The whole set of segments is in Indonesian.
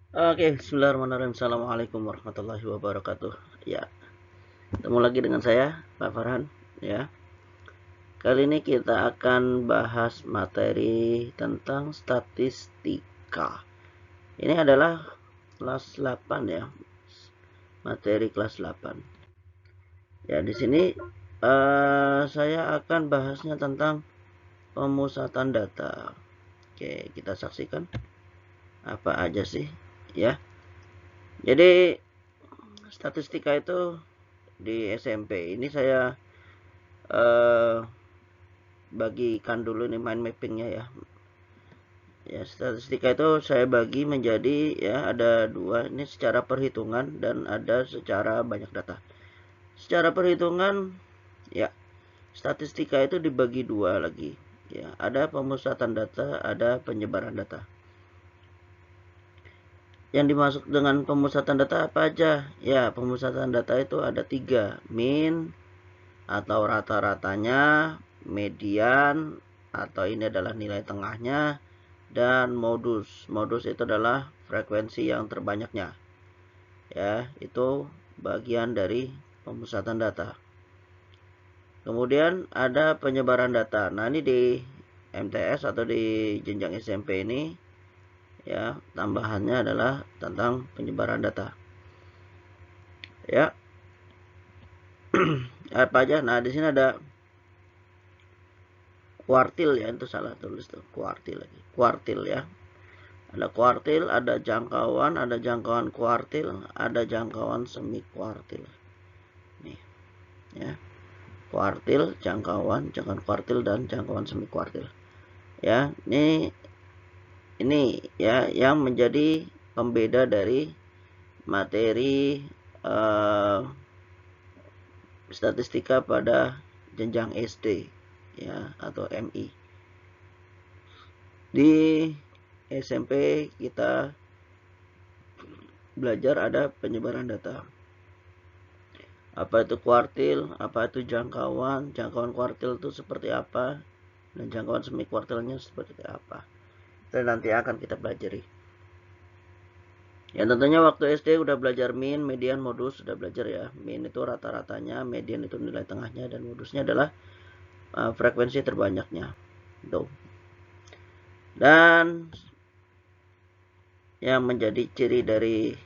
Oke, bismillahirrahmanirrahim. Assalamualaikum warahmatullahi wabarakatuh. Ya, ketemu lagi dengan saya, Pak Farhan. Ya, kali ini kita akan bahas materi tentang statistika. Ini adalah kelas 8 ya, materi kelas 8. Ya, di sini saya akan bahasnya tentang pemusatan data. Oke, kita saksikan apa aja sih, ya. Jadi statistika itu di SMP ini saya bagikan dulu nih mind mappingnya ya. Ya, statistika itu saya bagi menjadi ya ada dua, ini secara perhitungan dan ada secara banyak data. Secara perhitungan ya, statistika itu dibagi dua lagi. Ya, ada pemusatan data, ada penyebaran data. Yang dimaksud dengan pemusatan data apa aja? Ya, pemusatan data itu ada tiga: mean atau rata-ratanya, median atau ini adalah nilai tengahnya, dan modus. Modus itu adalah frekuensi yang terbanyaknya. Ya, itu bagian dari pemusatan data. Kemudian ada penyebaran data. Nah, ini di MTS atau di jenjang SMP ini ya, tambahannya adalah tentang penyebaran data. Ya. Apa aja? Nah, di sini ada kuartil ya, itu salah tulis tuh, kuartil lagi. Kuartil ya. Ada kuartil, ada jangkauan kuartil, ada jangkauan semi kuartil. Nih, ya. Kuartil, jangkauan kuartil dan jangkauan semi kuartil. Ya, ini ya yang menjadi pembeda dari materi statistika pada jenjang SD ya atau MI. Di SMP kita belajar ada penyebaran data. Apa itu kuartil, apa itu jangkauan kuartil itu seperti apa, dan jangkauan semi kuartilnya seperti apa. Dan nanti akan kita pelajari. Ya, tentunya waktu SD udah belajar mean, median, modus, sudah belajar ya. Mean itu rata-ratanya, median itu nilai tengahnya, dan modusnya adalah frekuensi terbanyaknya. Tuh. Dan yang menjadi ciri dari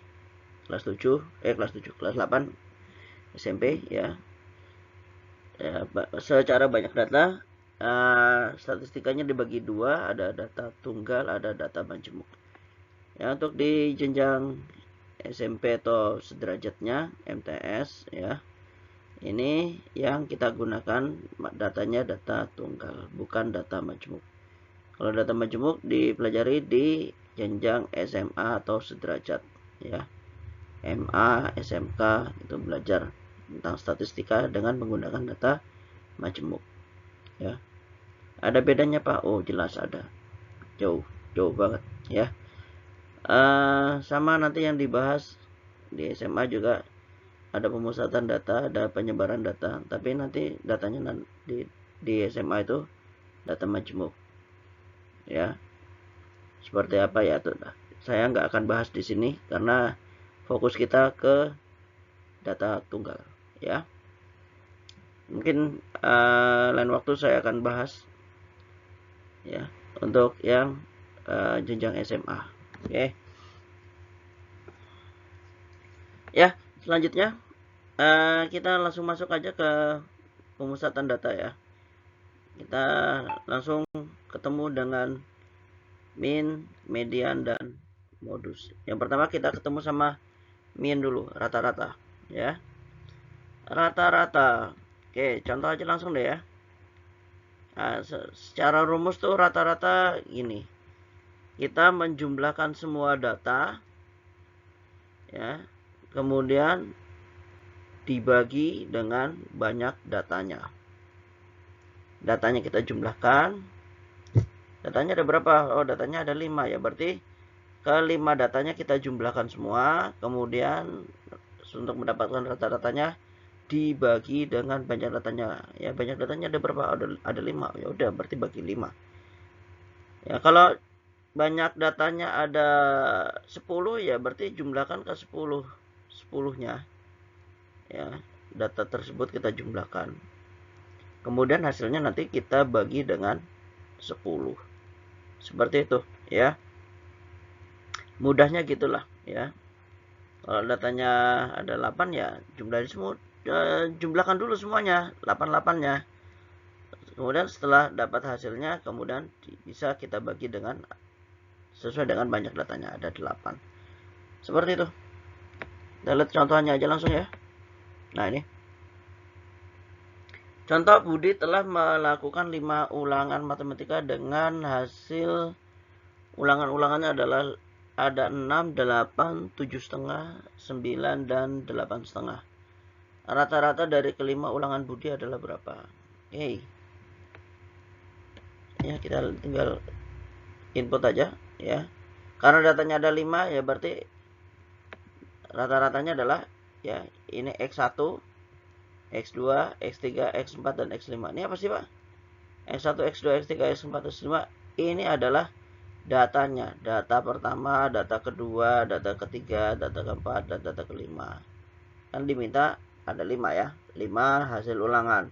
kelas 8 SMP ya, secara banyak data. Statistikanya dibagi dua, ada data tunggal, ada data majemuk. Ya, untuk di jenjang SMP atau sederajatnya MTS ya, ini yang kita gunakan datanya data tunggal, bukan data majemuk. Kalau data majemuk dipelajari di jenjang SMA atau sederajat ya. MA, SMK itu belajar tentang statistika dengan menggunakan data majemuk ya. Ada bedanya Pak? Oh, jelas ada. Jauh banget ya. Sama nanti yang dibahas di SMA juga ada pemusatan data, ada penyebaran data, tapi nanti datanya di SMA itu data majemuk ya. Seperti apa ya tuh? Saya nggak akan bahas di sini karena fokus kita ke data tunggal ya. Mungkin lain waktu saya akan bahas ya untuk yang jenjang SMA. Oke. Ya, selanjutnya kita langsung masuk aja ke pemusatan data ya. Kita langsung ketemu dengan mean, median, dan modus. Yang pertama kita ketemu sama mean dulu, rata-rata ya. Rata-rata. Oke, contoh aja langsung deh ya. Nah, secara rumus tuh rata-rata gini. Kita menjumlahkan semua data ya, kemudian dibagi dengan banyak datanya. Datanya kita jumlahkan. Datanya ada berapa? Oh, datanya ada 5 ya. Berarti kelima datanya kita jumlahkan semua, kemudian untuk mendapatkan rata-ratanya dibagi dengan banyak datanya. Ya, banyak datanya ada berapa? Ada 5. Ya udah, berarti bagi 5. Ya, kalau banyak datanya ada 10 ya, berarti jumlahkan ke 10-nya ya. Data tersebut kita jumlahkan, kemudian hasilnya nanti kita bagi dengan 10, seperti itu ya. Mudahnya gitulah ya. Kalau datanya ada 8 ya jumlahin semua, jumlahkan dulu semuanya 8-8-nya. Kemudian setelah dapat hasilnya, kemudian bisa kita bagi dengan sesuai dengan banyak datanya, ada 8. Seperti itu. Kita lihat contohnya aja langsung ya. Nah, ini contoh, Budi telah melakukan 5 ulangan matematika dengan hasil ulangan-ulangannya adalah ada 6, 8, 7,5, 9, dan 8,5. Rata-rata dari kelima ulangan Budi adalah berapa? Oke. Ya, kita tinggal input aja ya. Karena datanya ada 5 ya, berarti rata-ratanya adalah ya ini X1, X2, X3, X4, dan X5. Ini apa sih, Pak? X1, X2, X3, X4, X5. Ini adalah datanya. Data pertama, data kedua, data ketiga, data keempat, dan data kelima. Kan diminta ada 5 ya. 5 hasil ulangan.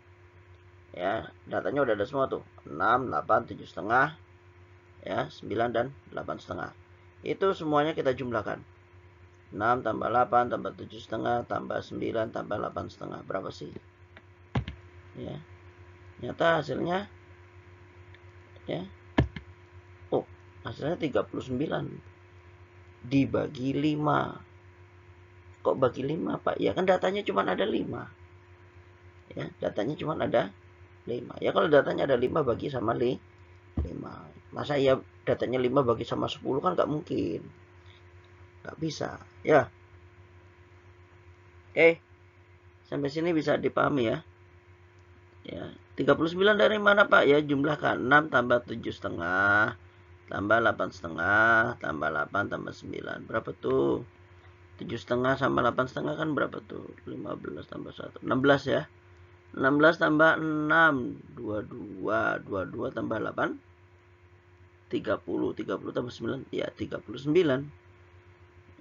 Ya, datanya udah ada semua tuh. 6, 8, 7,5, ya, 9, dan 8,5. Itu semuanya kita jumlahkan. 6 tambah 8 tambah 7,5 tambah 9 tambah 8,5. Berapa sih? Ya. Nyata hasilnya ya. Oh, hasilnya 39 dibagi 5. Kok bagi 5, Pak? Ya kan datanya cuma ada 5. Ya, datanya cuma ada 5. Ya kalau datanya ada 5 bagi sama 5. Masa ya datanya 5 bagi sama 10 kan nggak mungkin. Nggak bisa. Ya. Oke. Sampai sini bisa dipahami ya. Ya, 39 dari mana, Pak? Ya, jumlahkan 6 tambah 7,5 tambah 8,5 tambah 8 tambah 9. Berapa tuh? 7,5 sama 8,5 kan berapa tuh? 15 tambah 1. 16 ya. 16 tambah 6, 22. 22 tambah 8, 30. 30 tambah 9, ya 39.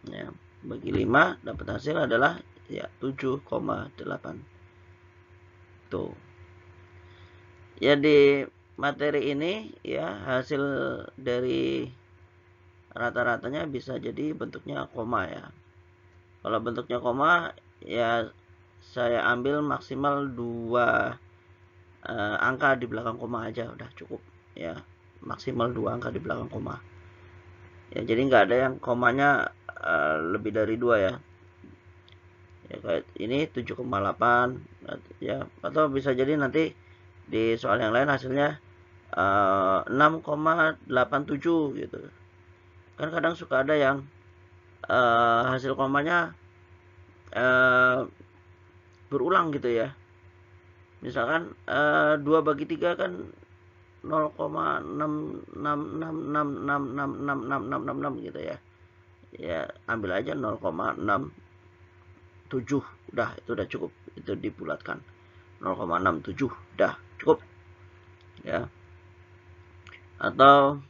Ya, bagi 5 dapat hasil adalah ya 7,8. Tuh. Ya, di materi ini ya hasil dari rata-ratanya bisa jadi bentuknya koma ya. Kalau bentuknya koma ya saya ambil maksimal 2 angka di belakang koma aja udah cukup ya. Maksimal 2 angka di belakang koma. Ya, jadi nggak ada yang komanya lebih dari 2 ya. Ya kayak ini 7,8 ya, atau bisa jadi nanti di soal yang lain hasilnya 6,87 gitu. Kan kadang suka ada yang hasil komanya berulang gitu ya. Misalkan 2 bagi 3 kan 0,666666666 gitu ya. Ya ambil aja 0,67, udah itu udah cukup, itu dibulatkan 0,67 udah cukup ya. Atau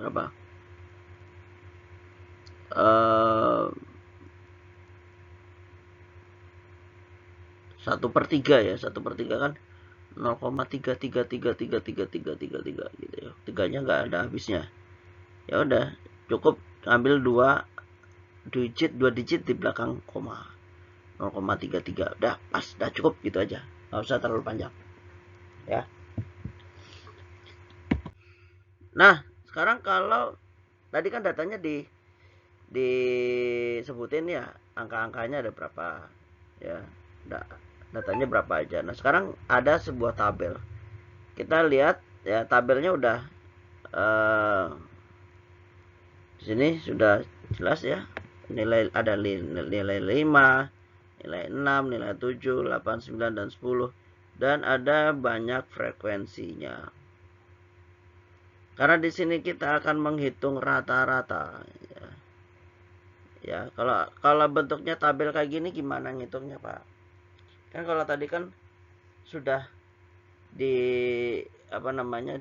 berapa? 1/3 ya. 1/3 kan 0,333333333 gitu ya. Tiganya nggak ada habisnya. Ya udah cukup ambil 2 digit di belakang koma. 0,33 udah pas, udah cukup gitu aja, nggak usah terlalu panjang ya. Nah, sekarang kalau tadi kan datanya disebutin ya, angka-angkanya ada berapa ya, datanya berapa aja. Nah, sekarang ada sebuah tabel. Kita lihat ya, tabelnya udah di sini sudah jelas ya. Nilai ada nilai 5, nilai 6, nilai 7, 8, 9, dan 10. Dan ada banyak frekuensinya. Karena di sini kita akan menghitung rata-rata ya. Ya, kalau bentuknya tabel kayak gini gimana ngitungnya, Pak? Kan kalau tadi kan sudah di apa namanya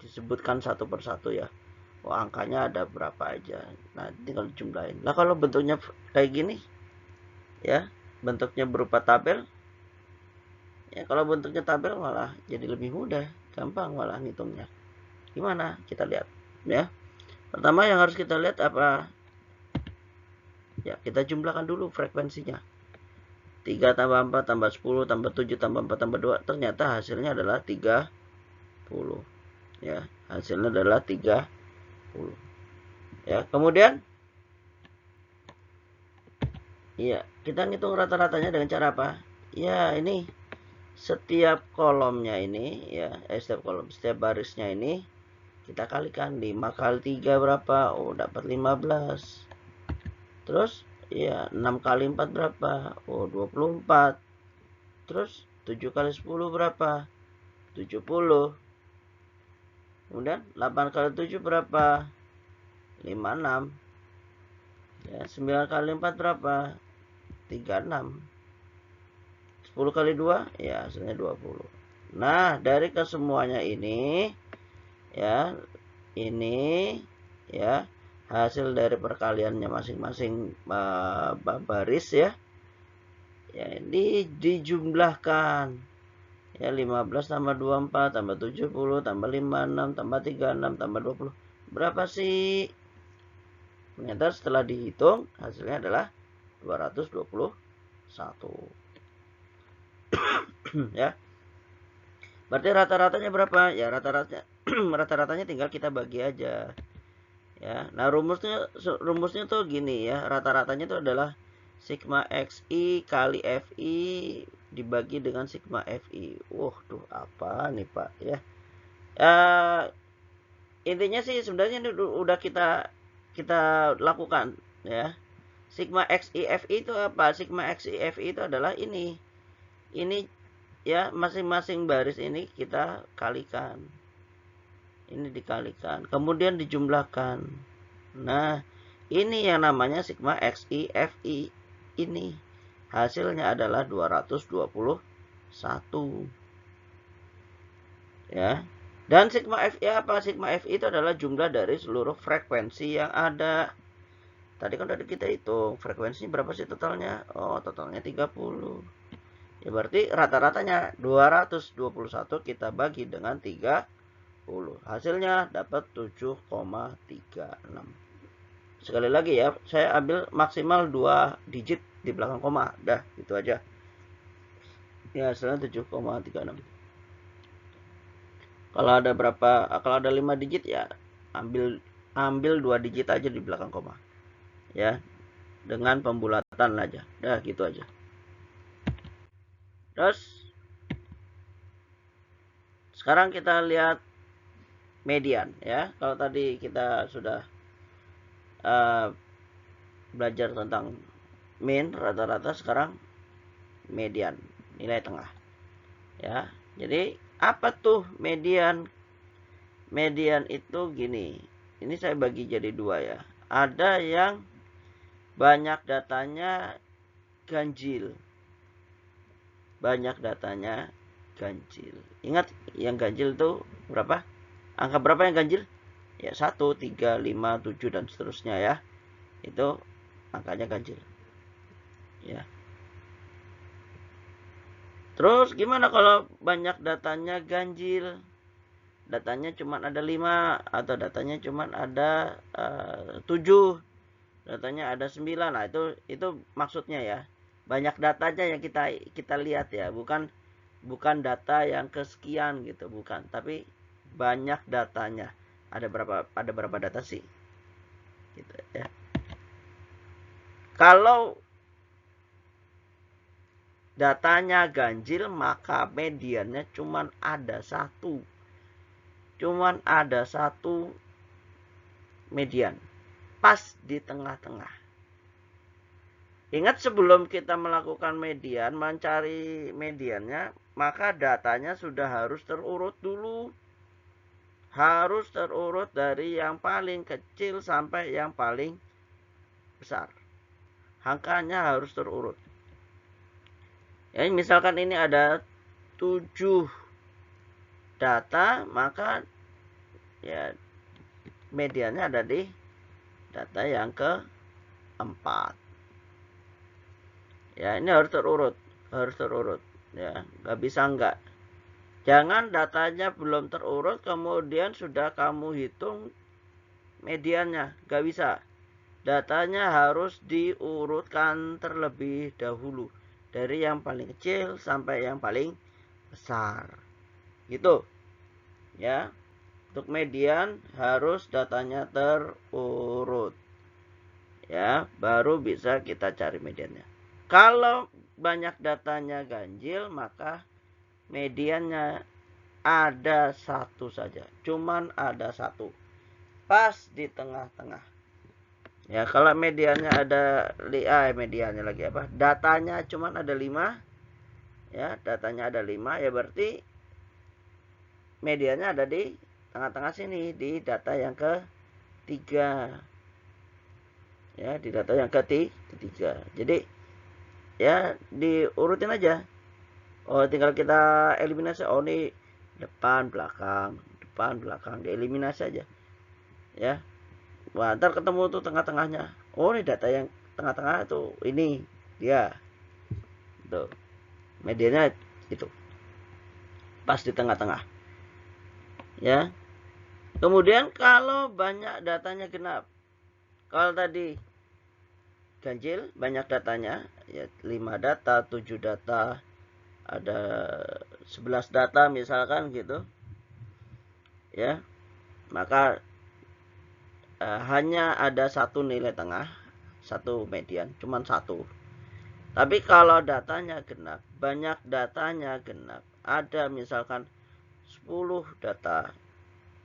disebutkan satu persatu ya. Oh, angkanya ada berapa aja. Nah, tinggal jumlahin. Nah, kalau bentuknya kayak gini, ya, bentuknya berupa tabel. Ya, kalau bentuknya tabel malah jadi lebih mudah, gampang malah ngitungnya. Gimana? Kita lihat, ya. Pertama yang harus kita lihat apa? Ya, kita jumlahkan dulu frekuensinya. 3 tambah 4 tambah 10 tambah 7 tambah 4 tambah 2. Ternyata hasilnya adalah 30. Ya, hasilnya adalah 30. Ya, kemudian iya, kita ngitung rata-ratanya dengan cara apa? Ya, ini setiap kolomnya ini ya, setiap barisnya ini kita kalikan 5 kali 3 berapa? Oh, dapat 15. Terus ya 6 kali 4 berapa? Oh, 24. Terus 7 kali 10 berapa? 70. Kemudian 8 kali 7 berapa? 56. Ya, 9 kali 4 berapa? 36. 10 kali 2 ya hasilnya 20. Nah, dari kesemuanya ini ya, ini ya hasil dari perkaliannya masing-masing baris ya. Ya, ini dijumlahkan. Ya, 15 tambah 24 tambah 70 tambah 56 tambah 36 tambah 20. Berapa sih? Ternyata setelah dihitung hasilnya adalah 221. Ya. Berarti rata-ratanya berapa? Ya, rata-ratanya tinggal kita bagi aja. Ya. Nah, rumusnya tuh gini ya. Rata-ratanya itu adalah sigma xi kali fi dibagi dengan sigma fi. Tuh apa nih, Pak, ya. Intinya sih sebenarnya ini udah kita lakukan ya. Sigma xi fi itu apa? Sigma xi fi itu adalah ini. Ini ya, masing-masing baris ini kita kalikan. Ini dikalikan, kemudian dijumlahkan. Nah, ini yang namanya sigma xi fi. Ini hasilnya adalah 221. Ya. Dan sigma fi apa? Sigma fi itu adalah jumlah dari seluruh frekuensi yang ada. Tadi kan udah kita hitung frekuensinya berapa sih totalnya? Oh, totalnya 30. Ya, berarti rata-ratanya 221 kita bagi dengan 30. Hasilnya dapat 7,36. Sekali lagi ya, saya ambil maksimal 2 digit di belakang koma. Dah, gitu aja. Ya, hasilnya 7,36. Kalau ada 5 digit ya ambil 2 digit aja di belakang koma. Ya, dengan pembulatan aja. Dah, gitu aja. Terus sekarang kita lihat median ya. Kalau tadi kita sudah belajar tentang mean, rata-rata, sekarang median, nilai tengah. Ya. Jadi apa tuh median? Median itu gini. Ini saya bagi jadi 2 ya. Ada yang banyak datanya ganjil. Banyak datanya ganjil. Ingat yang ganjil itu berapa? Angka berapa yang ganjil? Ya, 1, 3, 5, 7 dan seterusnya ya. Itu angkanya ganjil. Ya. Terus gimana kalau banyak datanya ganjil? Datanya cuma ada 5 atau datanya cuma ada 7. Datanya ada 9. Nah, itu maksudnya ya. Banyak datanya yang kita lihat ya, bukan data yang kesekian gitu, bukan, tapi banyak datanya. Ada berapa data sih? Gitu ya. Kalau datanya ganjil, maka mediannya cuman ada 1. Cuman ada 1 median. Pas di tengah-tengah. Ingat sebelum kita melakukan median, mencari mediannya, maka datanya sudah harus terurut dulu. Harus terurut dari yang paling kecil sampai yang paling besar. Angkanya harus terurut. Ya, misalkan ini ada 7 data, maka ya mediannya ada di data yang keempat. Ya, ini harus terurut, ya, nggak bisa enggak. Jangan datanya belum terurut kemudian sudah kamu hitung mediannya, nggak bisa. Datanya harus diurutkan terlebih dahulu dari yang paling kecil sampai yang paling besar, gitu ya. Untuk median harus datanya terurut, ya, baru bisa kita cari mediannya. Kalau banyak datanya ganjil, maka mediannya ada satu saja, cuman ada satu, pas di tengah-tengah. Ya, kalau mediannya ada mediannya lagi apa? Datanya cuman ada 5, ya, datanya ada 5, ya berarti mediannya ada di tengah-tengah sini, di data yang ketiga. Ya, di data yang ketiga. Jadi ya diurutin aja. Oh, tinggal kita eliminasi. Oh, ini depan belakang, dieliminasi aja. Ya. Wah, ntar ketemu tuh tengah-tengahnya. Oh, ini data yang tengah-tengah itu ini dia. Tuh. Medianya itu. Pas di tengah-tengah. Ya. Kemudian kalau banyak datanya genap. Kalau tadi ganjil banyak datanya, ya 5 data, 7 data, ada 11 data misalkan gitu. Ya. Maka hanya ada satu nilai tengah, satu median, cuman satu. Tapi kalau datanya genap, banyak datanya genap, ada misalkan 10 data,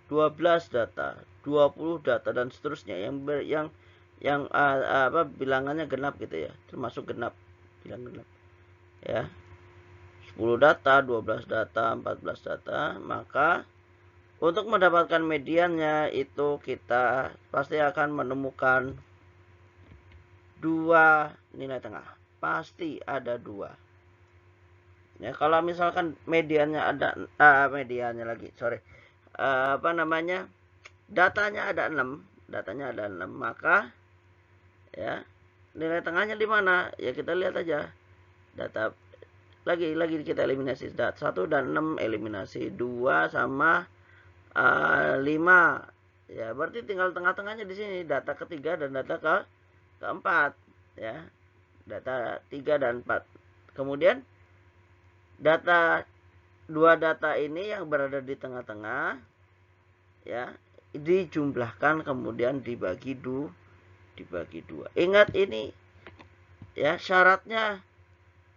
12 data, 20 data dan seterusnya yang bilangannya genap gitu ya, termasuk genap, bilang genap. Ya. 10 data, 12 data, 14 data, maka untuk mendapatkan mediannya itu kita pasti akan menemukan 2 nilai tengah. Pasti ada 2. Ya, kalau misalkan mediannya ada datanya ada 6, maka ya nilai tengahnya di mana? Ya kita lihat aja. Data lagi kita eliminasi 1 dan 6, eliminasi 2 sama 5. Ya, berarti tinggal tengah-tengahnya di sini, data ketiga dan data keempat, ya. Data 3 dan 4. Kemudian dua data ini yang berada di tengah-tengah, ya, dijumlahkan kemudian dibagi 2. Ingat ini ya, syaratnya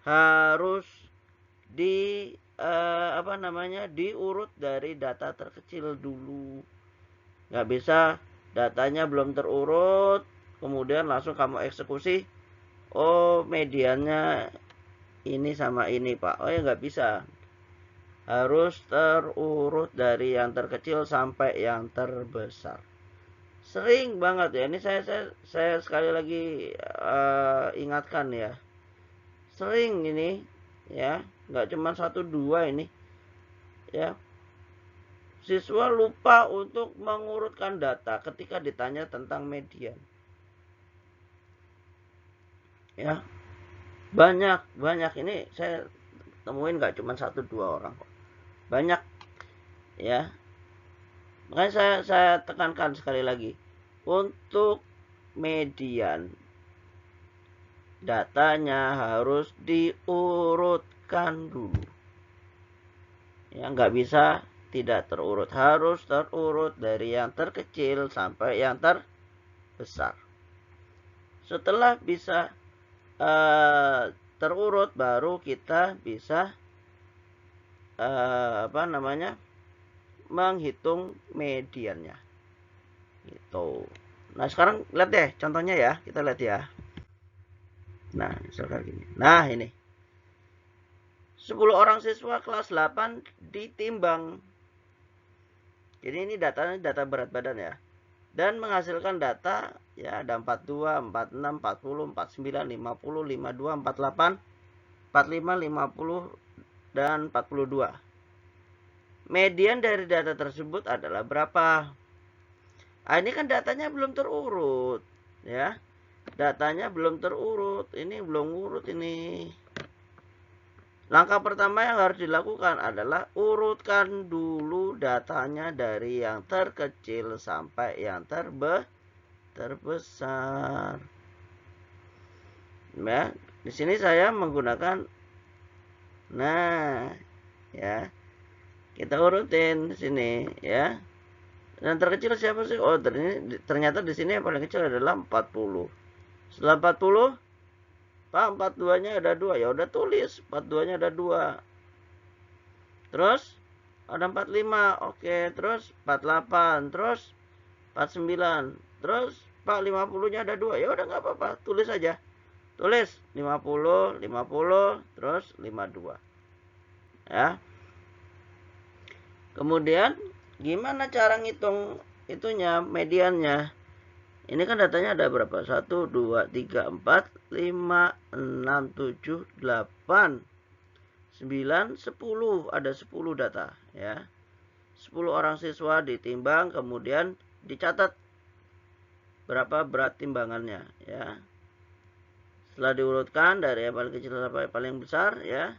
harus diurut dari data terkecil dulu. Nggak bisa datanya belum terurut kemudian langsung kamu eksekusi. Oh, mediannya ini sama ini, Pak. Oh ya, nggak bisa. Harus terurut dari yang terkecil sampai yang terbesar. Sering banget ya, ini saya sekali lagi ingatkan ya. Sering ini ya, nggak cuma 1-2 ini ya. Siswa lupa untuk mengurutkan data ketika ditanya tentang median. Ya, banyak ini saya temuin nggak cuma 1-2 orang kok, banyak ya. Makanya saya tekankan sekali lagi, untuk median datanya harus diurutkan dulu ya, nggak bisa tidak terurut, harus terurut dari yang terkecil sampai yang terbesar. Setelah bisa terurut baru kita bisa menghitung mediannya gitu. Nah, sekarang lihat deh contohnya ya, kita lihat ya. Nah, misalkan gini. Nah, ini 10 orang siswa kelas 8 ditimbang. Jadi ini data berat badan ya. Dan menghasilkan data ya, ada 42, 46, 40, 49, 50, 52, 48, 45, 50 dan 42. median dari data tersebut adalah berapa. Ini kan datanya belum terurut, ya. Datanya belum terurut, ini belum urut ini. Langkah pertama yang harus dilakukan adalah urutkan dulu datanya dari yang terkecil sampai yang terbesar. Ya, di sini saya menggunakan, nah, ya, kita urutin di sini, ya. Dan terkecil siapa sih? Oh, ternyata di sini yang paling kecil adalah 40. Setelah 40, Pak, 42-nya ada 2. Ya udah tulis, 42-nya ada 2. Terus ada 45. Oke, terus 48, terus 49. Terus Pak, 50-nya ada 2. Ya udah nggak apa-apa, tulis aja. Tulis 50, 50, terus 52. Ya. Kemudian gimana cara ngitung itunya, mediannya? Ini kan datanya ada berapa? 1, 2, 3, 4, 5, 6, 7, 8, 9, 10. Ada 10 data, ya. 10 orang siswa ditimbang, kemudian dicatat berapa berat timbangannya, ya. Setelah diurutkan dari yang paling kecil sampai paling besar, ya.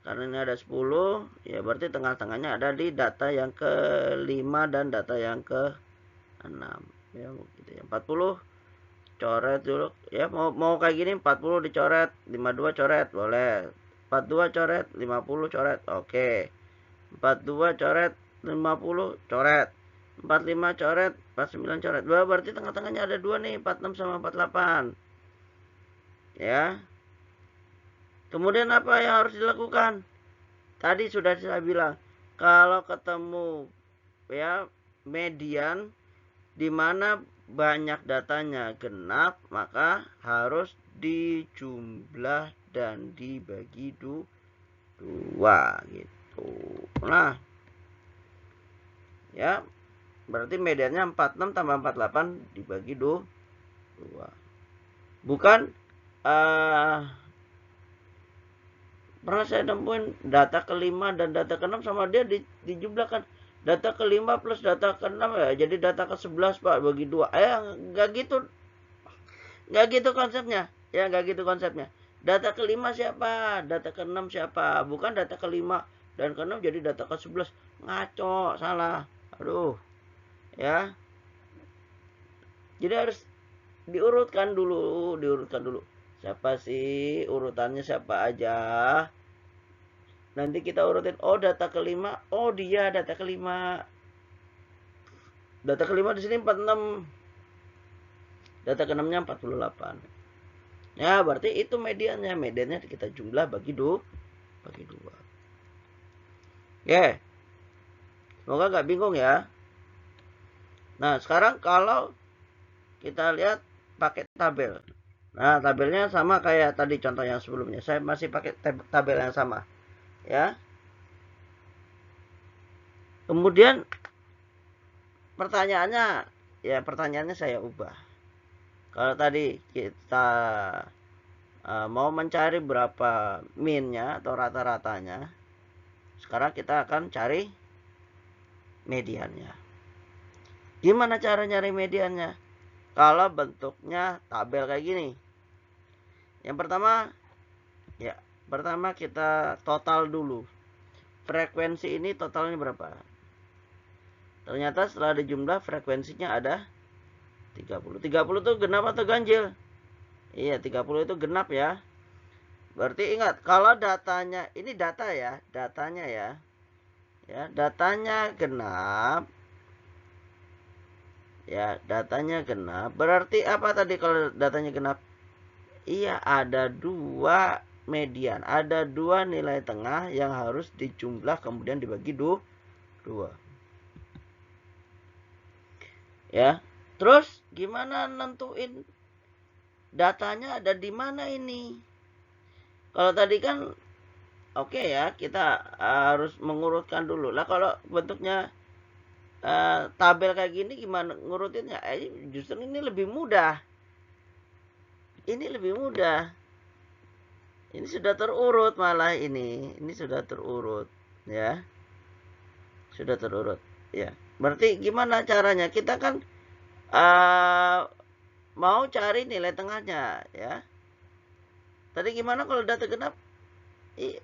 Karena ini ada 10, ya berarti tengah-tengahnya ada di data yang ke-5 dan data yang ke-6. Ya, gitu ya. 40 coret dulu. Ya, mau kayak gini 40 dicoret, 52 coret, boleh. 42 coret, 50 coret. Oke. 42 coret, 50 coret. 45 coret, 49 coret. Berarti tengah-tengahnya ada 2 nih, 46 sama 48. Ya. Kemudian apa yang harus dilakukan? Tadi sudah saya bilang, kalau ketemu ya median di mana banyak datanya genap, maka harus dijumlah dan dibagi 2 gitu. Nah, ya berarti mediannya 46 tambah 48 dibagi 2. Bukan pernah saya nemuin data ke-5 dan data ke-6 sama dia dijumlahkan. Data ke-5 plus data ke-6 ya jadi data ke-11 Pak, bagi 2. Nggak gitu. Nggak gitu konsepnya. Ya, nggak gitu konsepnya. Data ke-5 siapa? Data ke-6 siapa? Bukan data ke-5 dan ke-6 jadi data ke-11. Ngaco, salah. Aduh. Ya. Jadi harus diurutkan dulu. Siapa sih urutannya, siapa aja. Nanti kita urutin, oh data ke-5, oh dia data ke-5. Data ke-5 di sini 46. Data ke-6-nya 48. Ya, berarti itu mediannya. Mediannya kita jumlah bagi 2. Oke. Semoga nggak bingung ya. Nah, sekarang kalau kita lihat pakai tabel. Nah, tabelnya sama kayak tadi contoh yang sebelumnya. Saya masih pakai tabel yang sama. Ya. Kemudian pertanyaannya saya ubah. Kalau tadi kita mau mencari berapa minnya atau rata-ratanya, sekarang kita akan cari mediannya. Gimana cara nyari mediannya? Kalau bentuknya tabel kayak gini. Yang pertama kita total dulu. Frekuensi ini totalnya berapa? Ternyata setelah dijumlah frekuensinya ada 30. 30 itu genap atau ganjil? Iya, 30 itu genap ya. Berarti ingat, kalau datanya, ini data ya, datanya ya. Ya, datanya genap. Ya, datanya genap. Berarti apa tadi kalau datanya genap? Iya, ada 2 median, ada 2 nilai tengah yang harus dijumlah kemudian dibagi 2. Ya. Terus gimana nentuin datanya ada di mana ini? Kalau tadi kan oke ya, kita harus mengurutkan dulu. Lah kalau bentuknya tabel kayak gini gimana ngurutinnya? Justru ini lebih mudah. Ini lebih mudah. Ini sudah terurut malah ini. Ini sudah terurut, ya. sudah terurut. Ya, berarti gimana caranya? Kita kan mau cari nilai tengahnya, ya. Tadi gimana kalau data genap?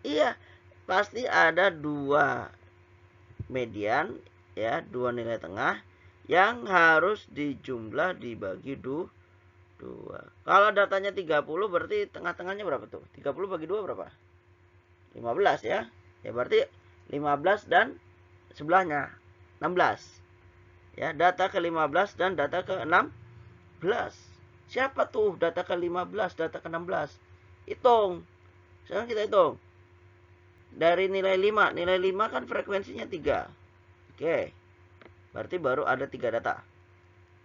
Iya, pasti ada dua median, ya, dua nilai tengah yang harus dijumlah dibagi 2. Kalau datanya 30 berarti tengah-tengahnya berapa tuh? 30 bagi 2 berapa? 15 ya. Ya berarti 15 dan sebelahnya 16. Ya, data ke-15 dan data ke-16. Siapa tuh data ke-15, data ke-16? Hitung. Sekarang kita hitung. Dari nilai 5. Nilai 5 kan frekuensinya 3. Oke. Berarti baru ada 3 data.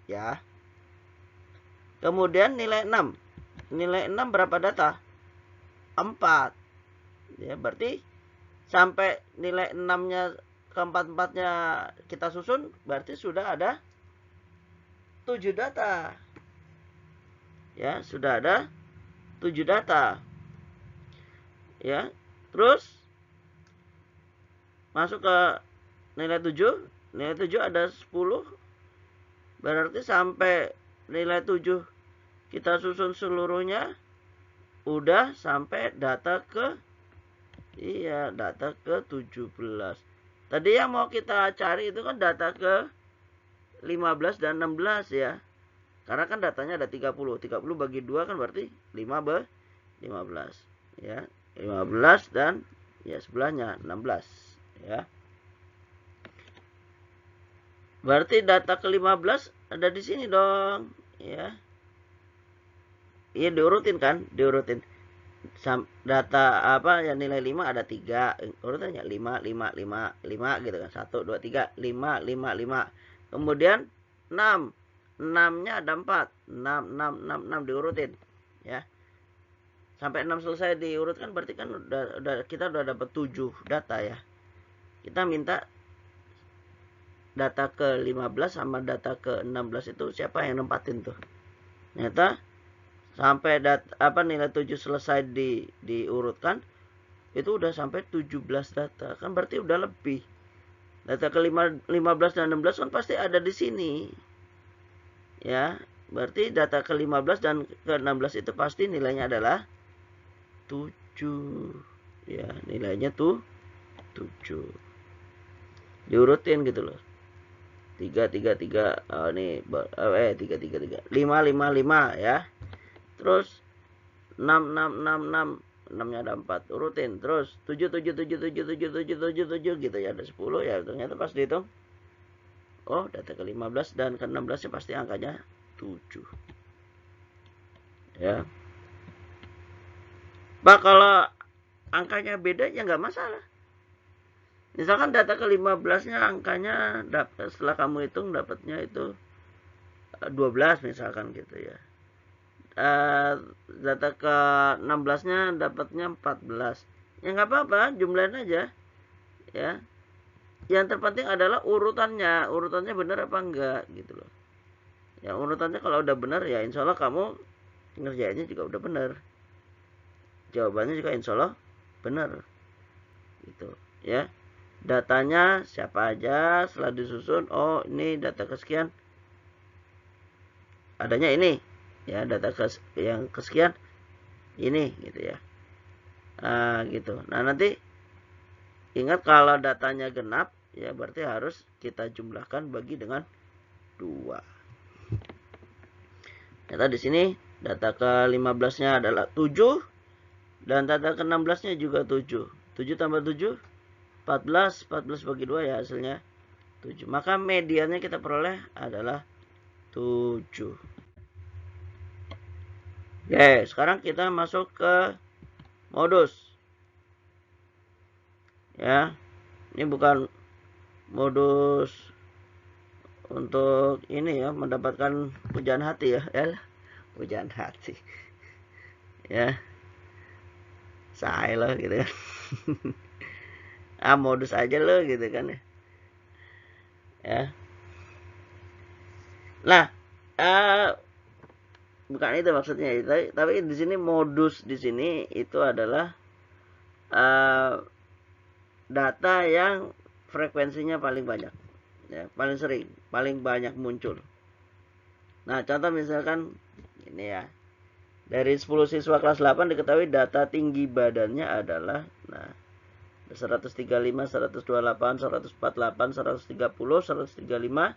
Ya. Kemudian nilai 6. Nilai 6 berapa data? 4. Ya, berarti sampai nilai 6-nya keempat-empatnya kita susun, berarti sudah ada 7 data. Ya, sudah ada 7 data. Ya, terus masuk ke nilai 7. Nilai 7 ada 10. Berarti sampai nilai 7 kita susun seluruhnya udah sampai data ke data ke 17. Tadi yang mau kita cari itu kan data ke 15 dan 16 ya. Karena kan datanya ada 30. 30 bagi 2 kan berarti 15 ya. 15 dan ya sebelahnya 16 ya. Berarti data ke-15 ada di sini dong ya. Iya diurutin kan? Diurutin. Data apa ya, nilai 5 ada 3 urutannya 5 gitu kan, 1 2 3 5 5. Kemudian 6-nya ada 4, 6 diurutin ya. Sampai 6 selesai diurutkan berarti kan kita udah dapat 7 data ya. Kita minta data ke-15 sama data ke-16 itu siapa yang nempatin tuh. Ternyata sampai nilai 7 selesai diurutkan itu udah sampai 17 data. Kan berarti udah lebih. Data ke-15 dan 16 kan pasti ada di sini. Ya, berarti data ke-15 dan ke-16 itu pasti nilainya adalah 7. Ya, nilainya tuh 7. Diurutin gitu loh. 3 oh ini 3 5 ya. Terus 6 6-nya ada 4 urutin. Terus 7 gitu ya, ada 10 ya. Ternyata pas dihitung, oh data ke-15 dan ke-16 pasti angkanya 7 ya. Pak, kalau angkanya beda ya nggak masalah. Misalkan data ke-15 nya angkanya setelah kamu hitung dapatnya itu 12 misalkan gitu ya. Data ke-16 nya dapatnya 14. Ya nggak apa-apa, jumlahin aja ya. Yang terpenting adalah urutannya benar apa enggak gitu loh. Ya urutannya kalau udah benar ya insya Allah kamu ngerjainnya juga udah benar. Jawabannya juga insya Allah benar gitu ya. Datanya siapa aja setelah disusun, oh ini data kesekian adanya ini ya, data yang kesekian ini gitu ya. Gitu. Nah nanti ingat kalau datanya genap ya berarti harus kita jumlahkan bagi dengan 2. Ternyata di sini data ke-15 nya adalah 7 dan data ke-16 nya juga 7. 7 tambah 7 14 bagi 2 ya hasilnya 7. Maka mediannya kita peroleh adalah 7. Oke, sekarang kita masuk ke modus. Ya. Ini bukan modus untuk ini ya, mendapatkan pujaan hati ya. Pujaan hati. Ya. Say lo gitu kan. Modus aja lo gitu kan ya. Nah, bukan itu maksudnya, tapi di sini modus di sini itu adalah data yang frekuensinya paling banyak, ya, paling sering, paling banyak muncul. Nah, contoh misalkan ini ya, dari 10 siswa kelas 8 diketahui data tinggi badannya adalah, nah, 135, 128, 148, 130, 135,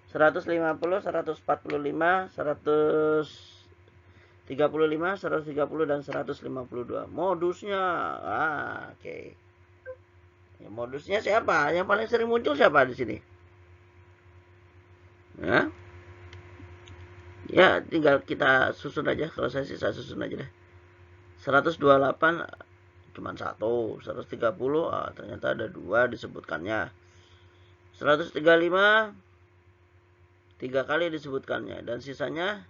150, 145, 135, 130 dan 152. Modusnya, oke. Ya, modusnya siapa? Yang paling sering muncul siapa di sini? Ya, tinggal kita susun aja. Kalau saya sih saya susun aja deh. 128 cuma satu, 130 ternyata ada dua disebutkannya. 135 3 kali disebutkannya, dan sisanya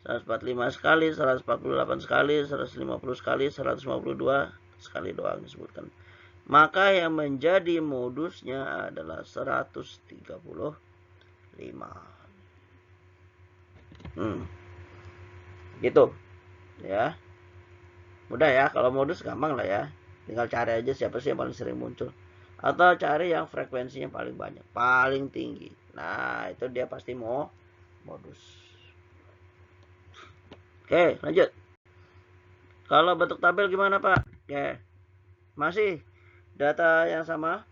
145 sekali, 148 sekali, 150 sekali, 152 sekali doang disebutkan. Maka yang menjadi modusnya adalah 135. Gitu ya. Mudah ya, kalau modus gampang lah ya. Tinggal cari aja siapa sih yang paling sering muncul. Atau cari yang frekuensinya paling banyak, paling tinggi. Nah, itu dia pasti mau modus. Oke, lanjut. Kalau bentuk tabel gimana, Pak? Oke. Masih data yang sama.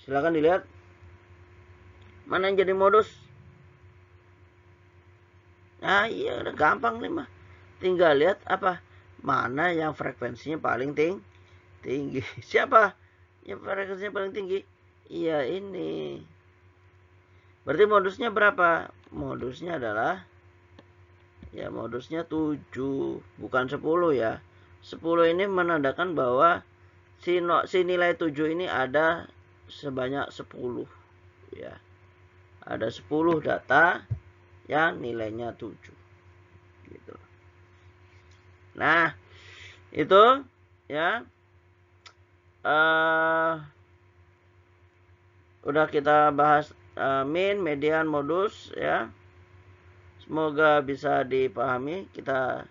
Silakan dilihat. Mana yang jadi modus? Nah, iya udah gampang nih mah. Tinggal lihat apa mana yang frekuensinya paling tinggi. Siapa yang frekuensinya paling tinggi? Iya, ini. Berarti modusnya berapa? Modusnya adalah, ya, modusnya 7, bukan 10 ya. 10 ini menandakan bahwa si nilai 7 ini ada sebanyak 10 ya. Ada 10 data yang nilainya 7 gitu. Nah, itu ya udah kita bahas min, median, modus ya. Semoga bisa dipahami. Kita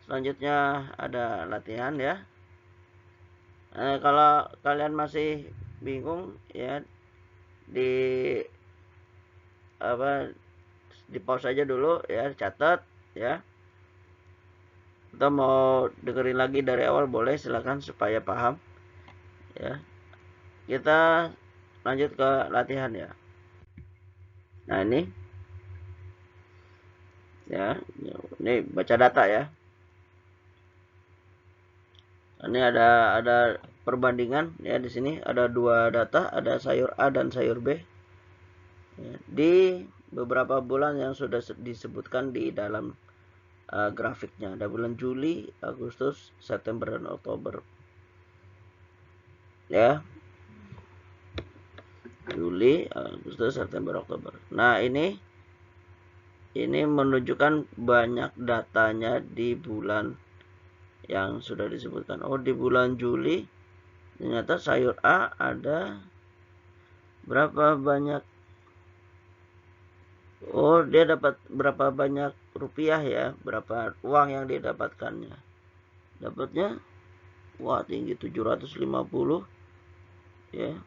selanjutnya ada latihan ya. Kalau kalian masih bingung ya, di pause aja dulu ya, catat ya. Atau mau dengerin lagi dari awal boleh, silakan supaya paham ya. Kita lanjut ke latihan ya. Nah, ini ya, ini baca data ya. Ini ada perbandingan ya. Di sini ada dua data, ada sayur A dan sayur B ya, di beberapa bulan yang sudah disebutkan di dalam grafiknya. Ada bulan Juli, Agustus, September dan Oktober ya. Juli, Agustus, September, Oktober. Nah, ini menunjukkan banyak datanya di bulan yang sudah disebutkan. Oh, di bulan Juli ternyata sayur A ada berapa banyak. Oh, dia dapat berapa banyak rupiah ya, berapa uang yang dia dapatkannya. Dapatnya wah tinggi, 750 ya.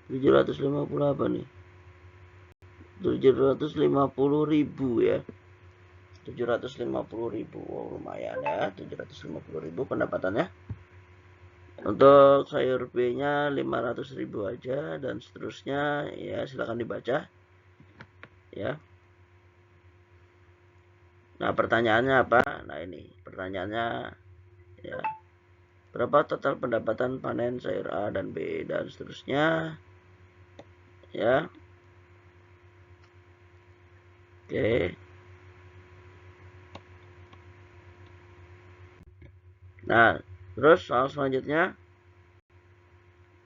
750 apa nih? 750.000 ya. 750.000. Oh, lumayan ya, 750.000 pendapatannya. Untuk sayur B nya 500.000 aja, dan seterusnya ya, silakan dibaca ya. Nah, pertanyaannya apa? Nah, ini pertanyaannya ya, berapa total pendapatan panen sayur A dan B dan seterusnya ya. Oke. Nah, terus soal selanjutnya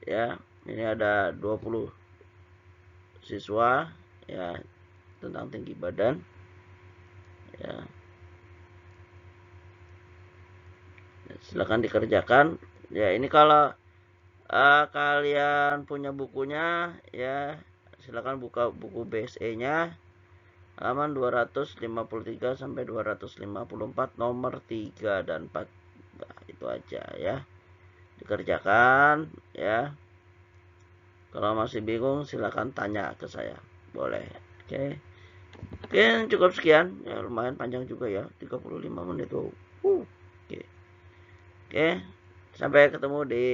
ya, ini ada 20 siswa ya, tentang tinggi badan ya. Silakan dikerjakan ya. Ini kalau kalian punya bukunya ya, silakan buka buku BSE nya halaman 253 sampai 254 nomor 3 dan 4. Nah, itu aja ya. dikerjakan ya. Kalau masih bingung silahkan tanya ke saya, boleh. Oke. Oke, cukup sekian ya, lumayan panjang juga ya, 35 menit tuh. Oke. Oke, sampai ketemu di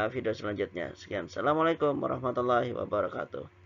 video selanjutnya. Sekian, assalamualaikum warahmatullahi wabarakatuh.